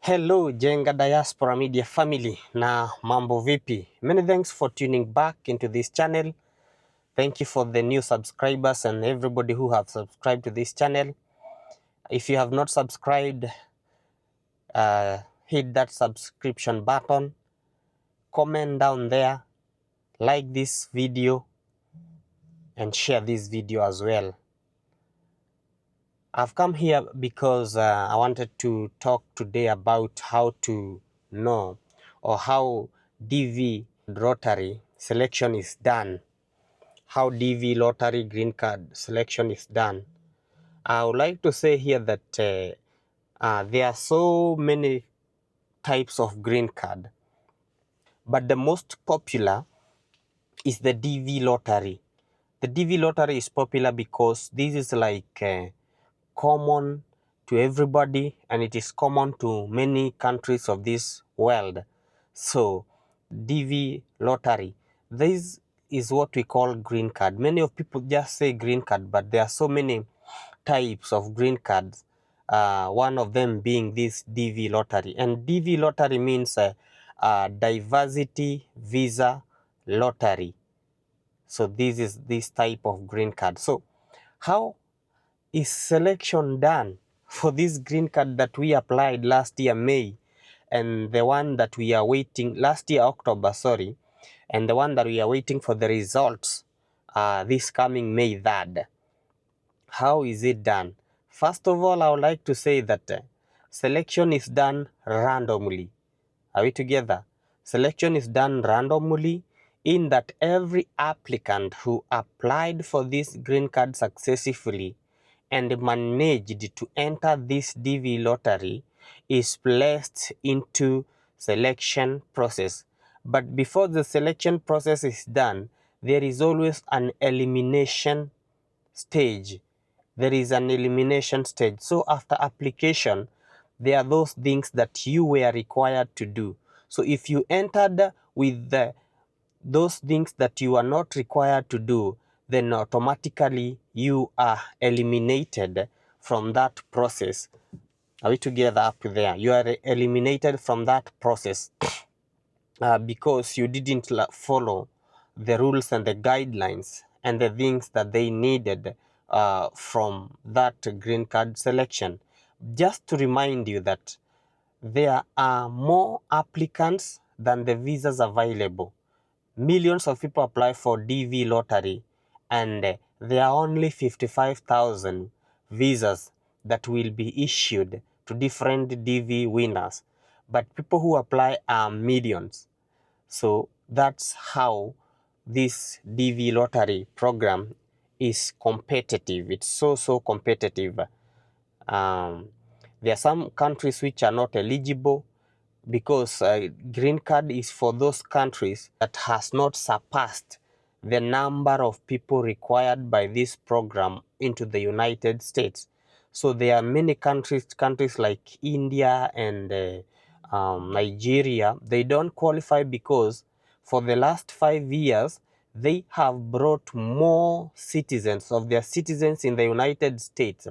Hello Jenga Diaspora Media Family, na mambo vipi? Many thanks for tuning back into this channel. Thank you for the new subscribers and everybody who have subscribed to this channel. If you have not subscribed, hit that subscription button, comment down there, like this video, and share this video as well. I've come here because I wanted to talk today about how to know or how DV lottery selection is done. How DV lottery green card selection is done. I would like to say here that there are so many types of green card, but the most popular is the DV lottery. The DV lottery is popular because this is like common to everybody, and it is common to many countries of this world. So DV lottery, this is what we call green card. Many of people just say green card, but there are so many types of green cards, one of them being this DV lottery. And DV lottery means diversity visa lottery. So this is this type of green card. So how is selection done for this green card that we applied last year May, and the one that we are waiting last year October, sorry, and the one that we are waiting for the results this coming May 3rd? How is it done? First of all, I would like to say that selection is done randomly. Are we together? Selection is done randomly, in that every applicant who applied for this green card successfully and managed to enter this DV lottery is placed into selection process. But before the selection process is done, there is always an elimination stage. There is an elimination stage. So after application, there are those things that you were required to do. So if you entered with those things that you are not required to do, then automatically you are eliminated from that process. Are we together up there? You are eliminated from that process because you didn't follow the rules and the guidelines and the things that they needed from that green card selection. Just to remind you that there are more applicants than the visas available. Millions of people apply for DV lottery, and there are only 55,000 visas that will be issued to different DV winners. But people who apply are millions. So that's how this DV lottery program is competitive. It's so competitive. There are some countries which are not eligible, because green card is for those countries that has not surpassed the number of people required by this program into the United States. So there are many countries like India and Nigeria. They don't qualify because for the last 5 years they have brought more citizens of their citizens in the United States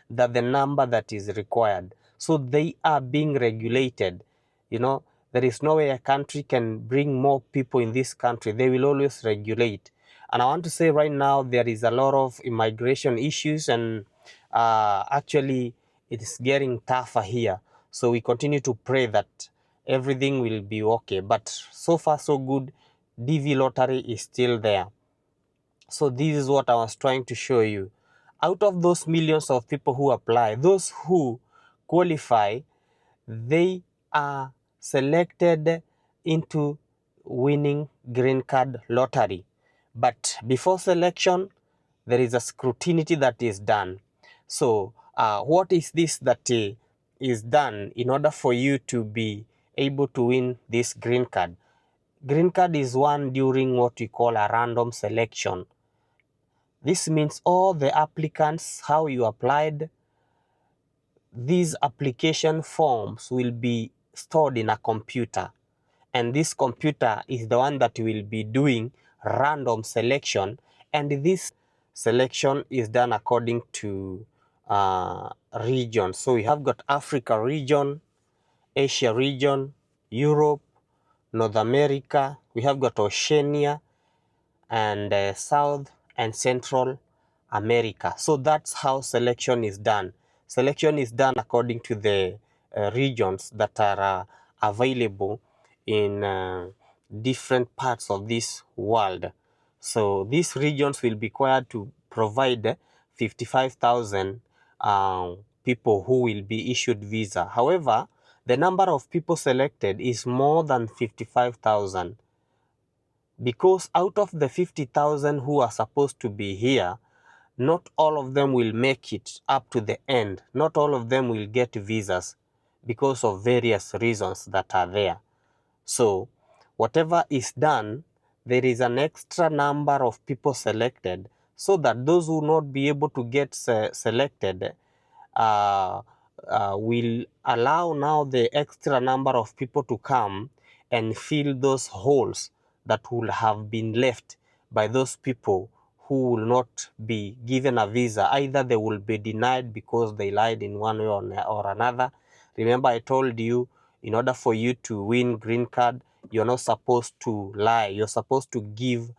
than the number that is required. So they are being regulated. You know, there is no way a country can bring more people in this country. They will always regulate. And I want to say right now there is a lot of immigration issues, and actually it is getting tougher here. So we continue to pray that everything will be okay. But so far so good. DV lottery is still there. So this is what I was trying to show you. Out of those millions of people who apply, those who qualify, they are selected into winning green card lottery. But before selection, there is a scrutiny that is done. So what is this that is done in order for you to be able to win this green card? Green card is won during what we call a random selection. This means all the applicants, how you applied, these application forms will be stored in a computer, and this computer is the one that will be doing random selection, and this selection is done according to region. So we have got Africa region, Asia region, Europe, North America, we have got Oceania, and South and Central America. So that's how selection is done. Selection is done according to the regions that are available in different parts of this world. So these regions will be required to provide 55,000 people who will be issued visa. However, the number of people selected is more than 55,000, because out of the 50,000 who are supposed to be here, not all of them will make it up to the end. Not all of them will get visas because of various reasons that are there. So whatever is done, there is an extra number of people selected so that those who will not be able to get selected uh, will allow now the extra number of people to come and fill those holes that will have been left by those people who will not be given a visa. Either they will be denied because they lied in one way or another. Remember, I told you, in order for you to win green card, you're not supposed to lie. You're supposed to give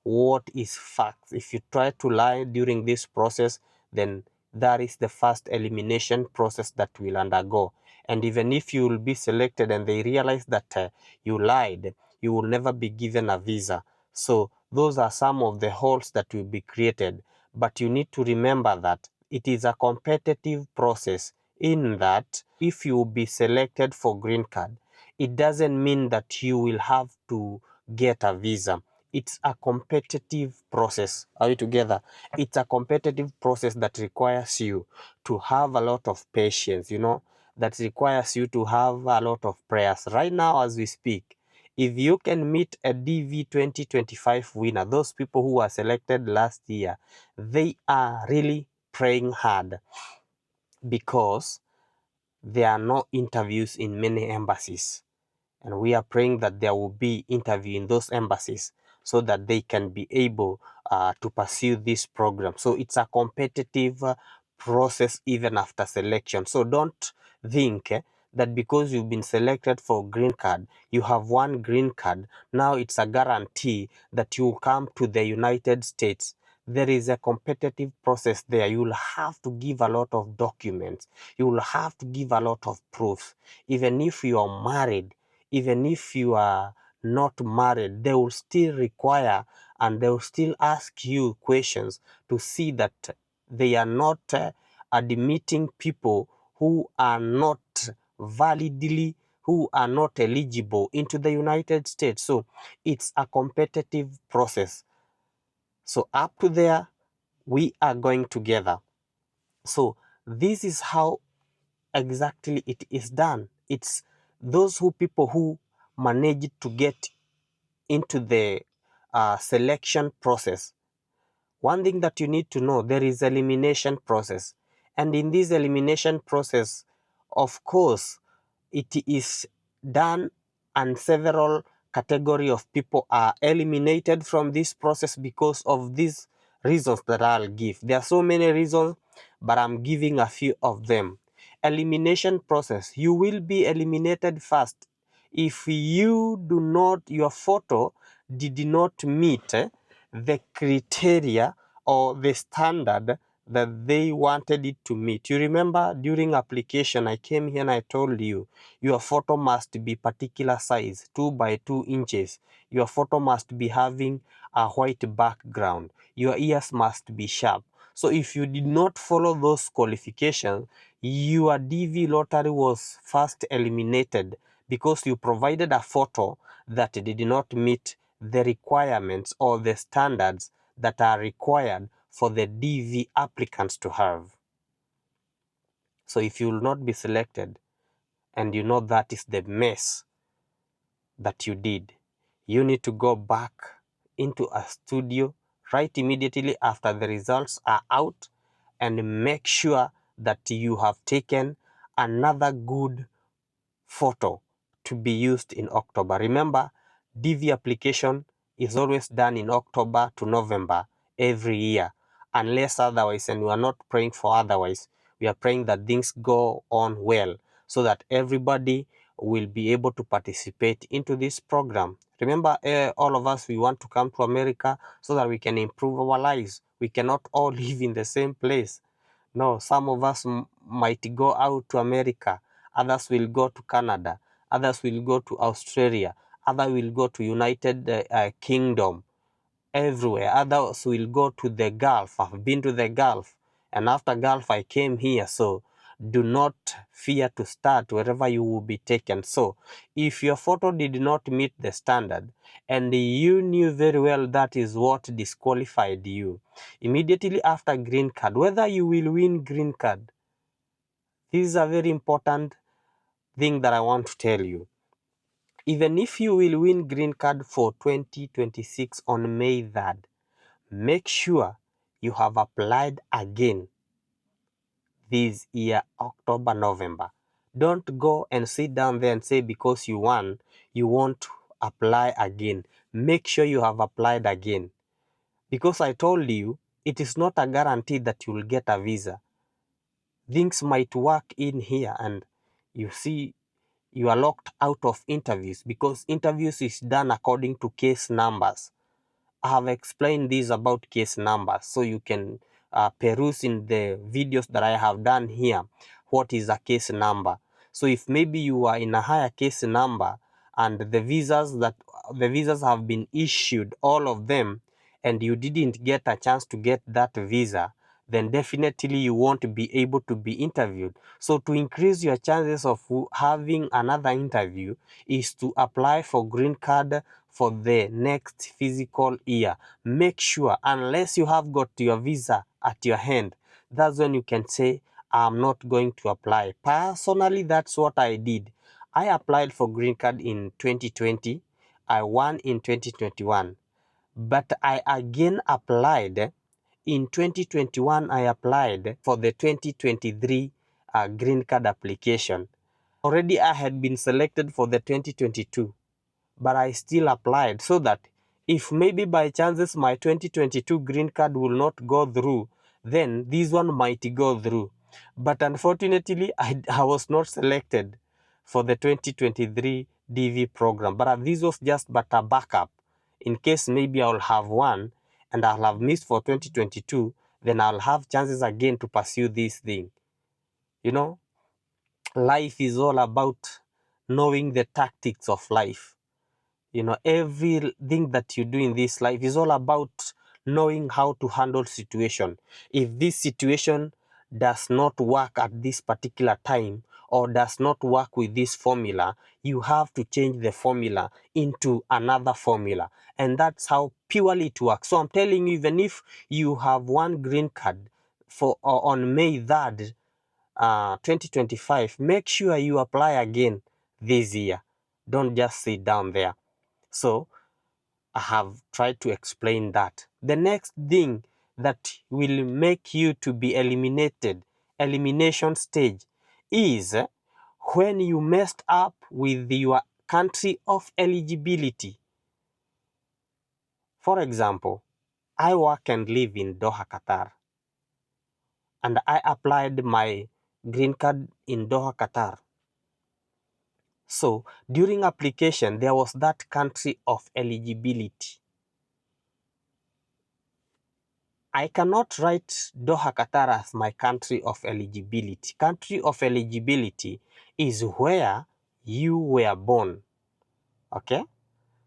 what is facts. If you try to lie during this process, then that is the first elimination process that will undergo. And even if you will be selected and they realize that you lied, you will never be given a visa. So those are some of the holes that will be created. But you need to remember that it is a competitive process, in that if you will be selected for green card, it doesn't mean that you will have to get a visa. It's a competitive process. Are we together? It's a competitive process that requires you to have a lot of patience, that requires you to have a lot of prayers. Right now, as we speak, if you can meet a DV 2025 winner, those people who were selected last year, they are really praying hard, because there are no interviews in many embassies. And we are praying that there will be interview in those embassies so that they can be able to pursue this program. So it's a competitive process even after selection. So don't think that because you've been selected for green card, you have one green card, now it's a guarantee that you will come to the United States. There is a competitive process there. You will have to give a lot of documents. You will have to give a lot of proofs. Even if you are married, even if you are not married, they will still require and they will still ask you questions to see that they are not admitting people who are not validly, who are not eligible into the United States. So it's a competitive process. So up to there, we are going together. So this is how exactly it is done. It's those people who manage to get into the selection process. One thing that you need to know, there is elimination process. And in this elimination process, of course, it is done and several category of people are eliminated from this process because of these reasons that I'll give. There are so many reasons, but I'm giving a few of them. Elimination process, you will be eliminated first if you do not, your photo did not meet the criteria or the standard that they wanted it to meet. You remember during application, I came here and I told you, your photo must be particular size, 2 by 2 inches. Your photo must be having a white background. Your ears must be sharp. So if you did not follow those qualifications, your DV lottery was first eliminated because you provided a photo that did not meet the requirements or the standards that are required for the DV applicants to have. So if you will not be selected, and you know that is the mess that you did, you need to go back into a studio right immediately after the results are out and make sure that you have taken another good photo to be used in October. Remember, DV application is always done in October to November every year, unless otherwise, and we are not praying for otherwise. We are praying that things go on well. so that everybody will be able to participate into this program. Remember, all of us, we want to come to America so that we can improve our lives. We cannot all live in the same place. No, some of us might go out to America, others will go to Canada, others will go to Australia, others will go to United Kingdom, everywhere. Others will go to the Gulf. I've been to the Gulf, and after Gulf I came here. So do not fear to start wherever you will be taken. So if your photo did not meet the standard and you knew very well that is what disqualified you, immediately after green card, whether you will win green card, this is a very important thing that I want to tell you. Even if you will win green card for 2026 on May 3rd, make sure you have applied again this year, October, November. Don't go and sit down there and say because you won, you won't apply again. Make sure you have applied again. Because I told you, it is not a guarantee that you will get a visa. Things might work in here and you see you are locked out of interviews because interviews is done according to case numbers. I have explained this about case numbers, so you can peruse in the videos that I have done here what is a case number. So if maybe you are in a higher case number and the visas have been issued, all of them, and you didn't get a chance to get that visa, then definitely you won't be able to be interviewed. So to increase your chances of having another interview is to apply for green card for the next physical year. Make sure, unless you have got your visa at your hand, that's when you can say, I'm not going to apply. Personally, that's what I did. I applied for green card in 2020. I won in 2021. But I again applied in 2021. I applied for the 2023 green card application. Already I had been selected for the 2022, but I still applied so that if maybe by chances my 2022 green card will not go through, then this one might go through. But unfortunately, I was not selected for the 2023 DV program. But this was just but a backup. In case maybe I'll have one and I'll have missed for 2022, then I'll have chances again to pursue this thing. You know, life is all about knowing the tactics of life. You know, everything that you do in this life is all about knowing how to handle situation. If this situation does not work at this particular time or does not work with this formula, you have to change the formula into another formula. And that's how purely it works. So I'm telling you, even if you have one green card for on May 3rd, 2025, make sure you apply again this year. Don't just sit down there. So I have tried to explain that. The next thing that will make you to be eliminated, elimination stage, is when you messed up with your country of eligibility. For example, I work and live in Doha, Qatar, and I applied my green card in Doha, Qatar. So during application, there was that country of eligibility. I cannot write Doha, Qatar as my country of eligibility. Country of eligibility is where you were born. Okay?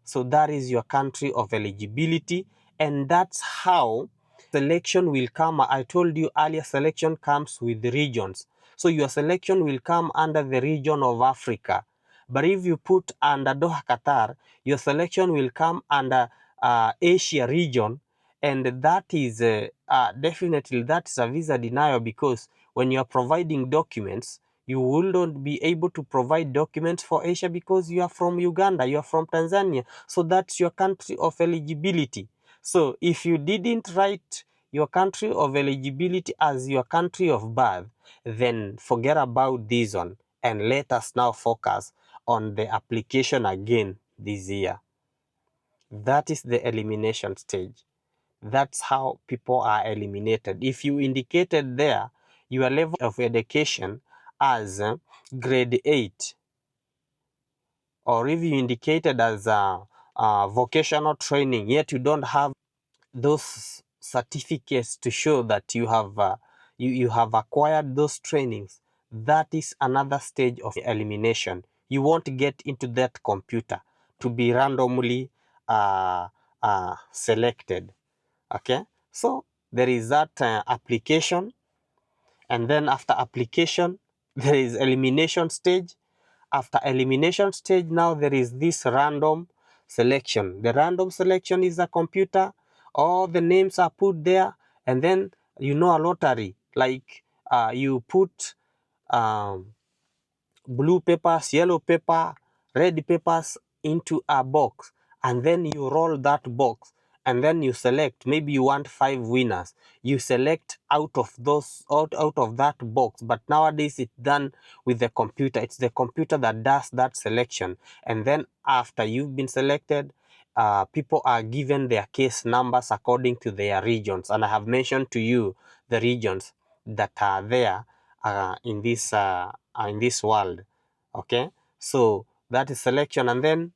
So that is your country of eligibility, and that's how selection will come. I told you earlier, selection comes with regions. So your selection will come under the region of Africa. But if you put under Doha, Qatar, your selection will come under Asia region, and that is definitely that's a visa denial, because when you are providing documents, you will not be able to provide documents for Asia because you are from Uganda, you are from Tanzania. So that's your country of eligibility. So if you didn't write your country of eligibility as your country of birth, then forget about this one and let us now focus on the application again this year. That is the elimination stage. That's how people are eliminated. If you indicated there your level of education as grade 8, or if you indicated as vocational training, yet you don't have those certificates to show that you have acquired those trainings, that is another stage of elimination. You won't get into that computer to be randomly selected. Okay, so there is that application, and then after application there is elimination stage. After elimination stage, now there is this random selection. The random selection is a computer, all the names are put there, and then a lottery, like you put blue papers, yellow paper, red papers into a box, and then you roll that box, and then you select. Maybe you want 5 winners. You select out of that box, but nowadays it's done with the computer. It's the computer that does that selection, and then after you've been selected, people are given their case numbers according to their regions, and I have mentioned to you the regions that are there in this world. Okay, so that is selection, and then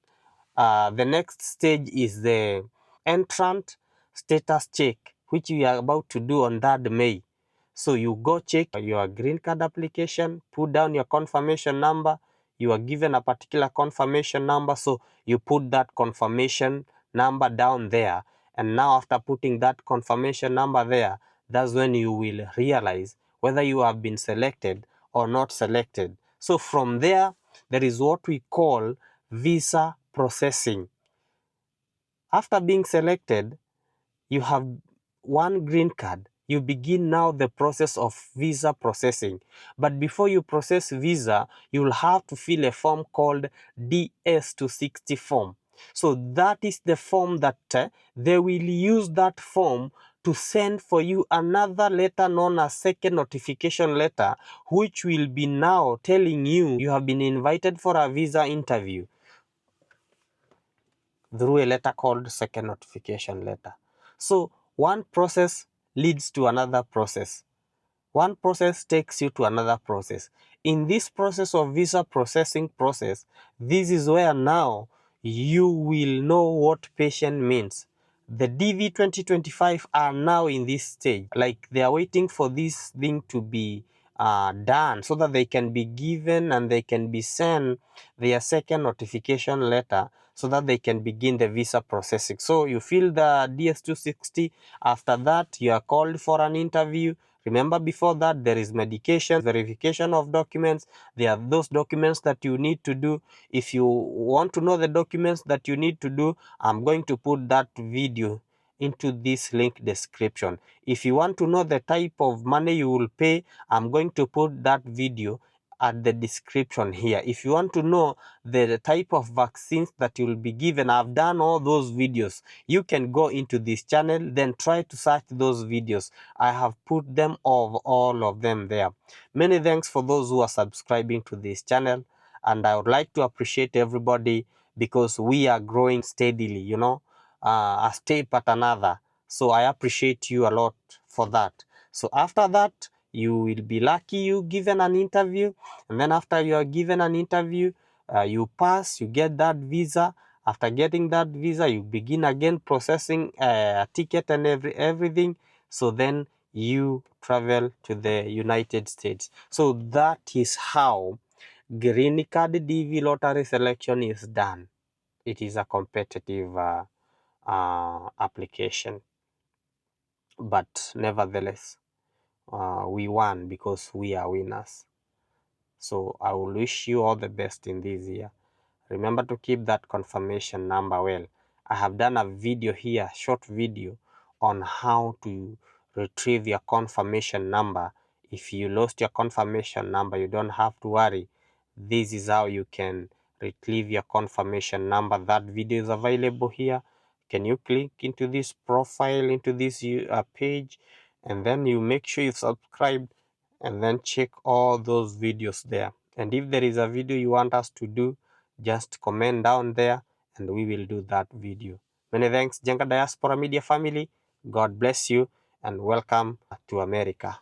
the next stage is the entrant status check, which we are about to do on 3rd May. So you go check your green card application, put down your confirmation number. You are given a particular confirmation number, so you put that confirmation number down there, and now after putting that confirmation number there, that's when you will realize whether you have been selected or not selected. So from there is what we call visa processing. After being selected, you have one green card. You begin now the process of visa processing. But before you process visa, you will have to fill a form called DS260 form. So that is the form that they will use that form to send for you another letter known as second notification letter, which will be now telling you have been invited for a visa interview through a letter called second notification letter. So one process leads to another process. One process takes you to another process. In this process of visa processing process, this is where now you will know what patient means. The DV 2025 are now in this stage, like they are waiting for this thing to be done so that they can be given and they can be sent their second notification letter so that they can begin the visa processing. So you fill the DS260. After that, you are called for an interview. Remember, before that, there is medication, verification of documents. There are those documents that you need to do. If you want to know the documents that you need to do, I'm going to put that video into this link description. If you want to know the type of money you will pay, I'm going to put that video at the description here. If you want to know the type of vaccines that you will be given, I've done all those videos. You can go into this channel, then try to search those videos. I have put them all of them there. Many thanks for those who are subscribing to this channel, and I would like to appreciate everybody because we are growing steadily, a step at another. So I appreciate you a lot for that. So after that, you will be lucky you given an interview, and then after you are given an interview, you pass, you get that visa. After getting that visa, you begin again processing a ticket and everything. So then you travel to the United States. So that is how green card DV lottery selection is done. It is a competitive application, but nevertheless, we won because we are winners. So I will wish you all the best in this year. Remember to keep that confirmation number well. I have done a video here, short video, on how to retrieve your confirmation number. If you lost your confirmation number, you don't have to worry. This is how you can retrieve your confirmation number. That video is available here. Can you click into this profile, into this page, and then you make sure you subscribe, and then check all those videos there. And if there is a video you want us to do, just comment down there and we will do that video. Many thanks, Jenga Diaspora Media family. God bless you and welcome to America.